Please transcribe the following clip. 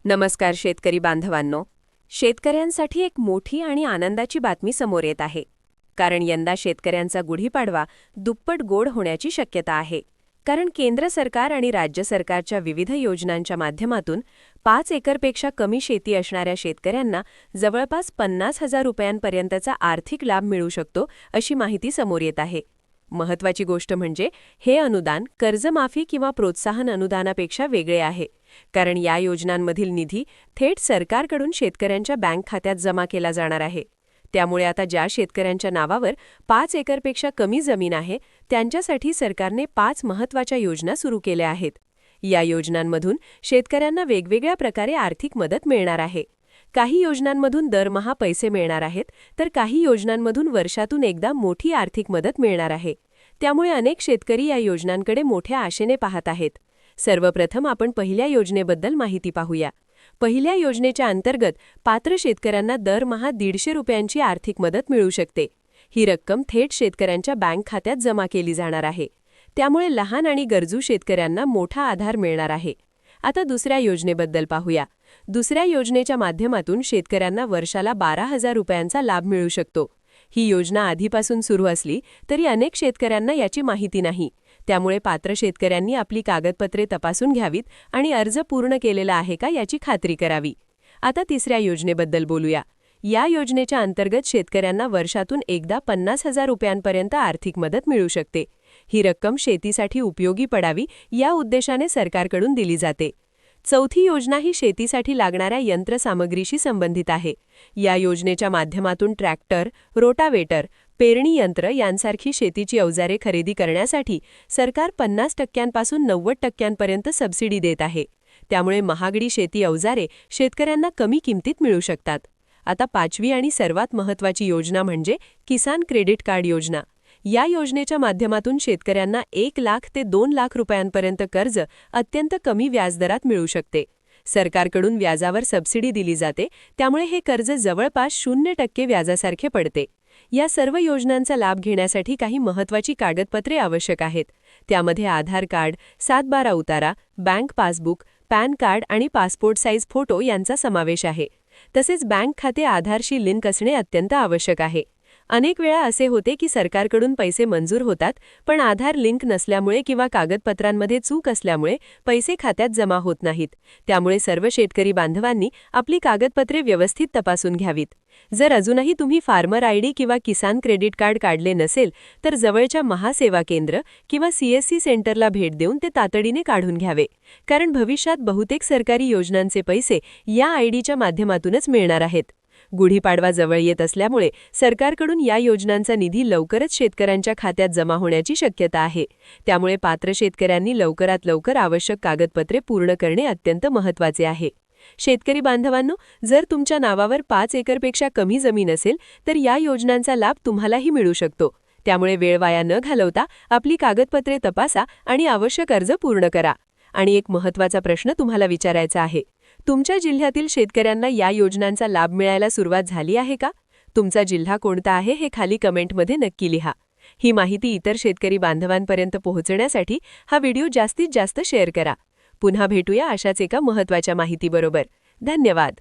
नमस्कार शेतकरी बांधवांनो. शेतकऱ्यांसाठी एक मोठी आणि आनंदाची बातमी समोर येत आहे. कारण यंदा शेतकऱ्यांचा गुढीपाडवा दुप्पट गोड होण्याची शक्यता आहे. कारण केंद्र सरकार आणि राज्य सरकारच्या विविध योजनांच्या माध्यमातून 5 एकरपेक्षा कमी शेती असणाऱ्या शेतकऱ्यांना जवळपास 50,000 रुपयांपर्यंतचा आर्थिक लाभ मिळू शकतो, अशी माहिती समोर येत आहे. महत्त्वाची गोष्ट म्हणजे हे अनुदान कर्जमाफी किंवा प्रोत्साहन अनुदानापेक्षा वेगळे आहे. कारण या योजनांमधील निधी थेट सरकारकडून शेतकऱ्यांच्या बँक खात्यात जमा केला जाणार आहे. त्यामुळे आता ज्या शेतकऱ्यांच्या नावावर 5 एकरपेक्षा कमी जमीन आहे, त्यांच्यासाठी सरकारने 5 महत्त्वाच्या योजना सुरू केल्या आहेत. या योजनांमधून शेतकऱ्यांना वेगवेगळ्या प्रकारे आर्थिक मदत मिळणार आहे. काही योजनांमधून दरमहा पैसे मिळणार आहेत, तर काही योजनांमधून वर्षातून एकदा मोठी आर्थिक मदत मिळणार आहे. त्यामुळे अनेक शेतकरी या योजनांकडे मोठ्या आशेने पाहत आहेत. सर्वप्रथम आपण पहिल्या योजनेबद्दल माहिती पाहूया. पहिल्या योजनेच्या अंतर्गत पात्र शेतकऱ्यांना दरमहा 150 रुपयांची आर्थिक मदत मिळू शकते. ही रक्कम थेट शेतकऱ्यांच्या बँक खात्यात जमा केली जाणार आहे. त्यामुळे लहान आणि गरजू शेतकऱ्यांना मोठा आधार मिळणार आहे. आता दुसऱ्या योजनेबद्दल पाहूया. दुसऱ्या योजनेच्या माध्यमातून शेतकऱ्यांना वर्षाला 12,000 रुपयांचा लाभ मिळू शकतो. ही योजना आधीपासून सुरू असली तरी अनेक शेतकऱ्यांना याची माहिती नाही. त्यामुळे पात्र शेतकऱ्यांनी आपली कागदपत्रे तपासून घ्यावीत आणि अर्ज पूर्ण केलेला आहे का याची खात्री करावी. आता तिसऱ्या योजनेबद्दल बोलूया. या योजनेच्या अंतर्गत शेतकऱ्यांना वर्षातून एकदा 50,000 रुपयांपर्यंत आर्थिक मदत मिळू शकते. ही रक्कम शेतीसाठी उपयोगी पडावी या उद्देशाने सरकारकडून दिली जाते. चौथी योजना ही शेतीसाठी लागणाऱ्या यंत्रसामग्रीशी संबंधित आहे. या योजनेच्या माध्यमातून ट्रॅक्टर, रोटावेटर, पेरणी यंत्र यांसारखी शेतीची अवजारे खरेदी करण्यासाठी सरकार 50% 90% सबसिडी देत आहे. त्यामुळे महागडी शेती अवजारे शेतकऱ्यांना कमी किमतीत मिळू शकतात. आता पाचवी आणि सर्वात महत्त्वाची योजना म्हणजे किसान क्रेडिट कार्ड योजना. या योजनेच्या माध्यमातून शेतकऱ्यांना 1 लाख ते 2 लाख रुपयांपर्यंत कर्ज अत्यंत कमी व्याजदरात मिळू शकते. सरकारकडून व्याजावर सबसिडी दिली जाते, त्यामुळे हे कर्ज जवळपास 0% व्याजासारखे पडते. या सर्व योजनांचा लाभ घेण्यासाठी काही महत्त्वाची कागदपत्रे आवश्यक आहेत. त्यामध्ये आधार कार्ड, 7/12 उतारा, बँक पासबुक, पॅन कार्ड आणि पासपोर्ट साईज फोटो यांचा समावेश आहे. तसेच बँक खाते आधारशी लिंक असणे अत्यंत आवश्यक आहे. अनेक वेळा असे होते की सरकारकडून पैसे मंजूर होतात, पण आधार लिंक नसल्यामुळे किंवा कागदपत्रांमध्ये चूक असल्यामुळे पैसे खात्यात जमा होत नाहीत. त्यामुळे सर्व शेतकरी बांधवांनी आपली कागदपत्रे व्यवस्थित तपासून घ्यावीत. जर अजूनही तुम्ही फार्मर आयडी किंवा किसान क्रेडिट कार्ड काढले नसेल, तर जवळच्या महासेवा केंद्र किंवा CSC सेंटरला भेट देऊन ते तातडीने काढून घ्यावे. कारण भविष्यात बहुतेक सरकारी योजनांचे पैसे या आयडीच्या माध्यमातूनच मिळणार आहेत. गुढीपाडवा जवळ येत असल्यामुळे सरकारकडून या योजनांचा निधी लवकरच शेतकऱ्यांच्या खात्यात जमा होण्याची शक्यता आहे. त्यामुळे पात्र शेतकऱ्यांनी लवकरात लवकर आवश्यक कागदपत्रे पूर्ण करणे अत्यंत महत्त्वाचे आहे. शेतकरी बांधवांनो, जर तुमच्या नावावर 5 एकरपेक्षा कमी जमीन असेल तर या योजनांचा लाभ तुम्हालाही मिळू शकतो. त्यामुळे वेळ वाया न घालवता आपली कागदपत्रे तपासा आणि आवश्यक अर्ज पूर्ण करा. आणि एक महत्त्वाचा प्रश्न तुम्हाला विचारायचा आहे. तुमच्या जिल्ह्यातील शेतकऱ्यांना या योजनांचा लाभ मिळायला सुरुवात झाली आहे का? तुमचा जिल्हा कोणता आहे हे खाली कमेंटमध्ये नक्की लिहा. ही माहिती इतर शेतकरी बांधवांपर्यंत पोहोचण्यासाठी हा व्हिडिओ जास्तीत जास्त शेअर करा. पुन्हा भेटूया अशाच एका महत्त्वाच्या माहितीबरोबर. धन्यवाद.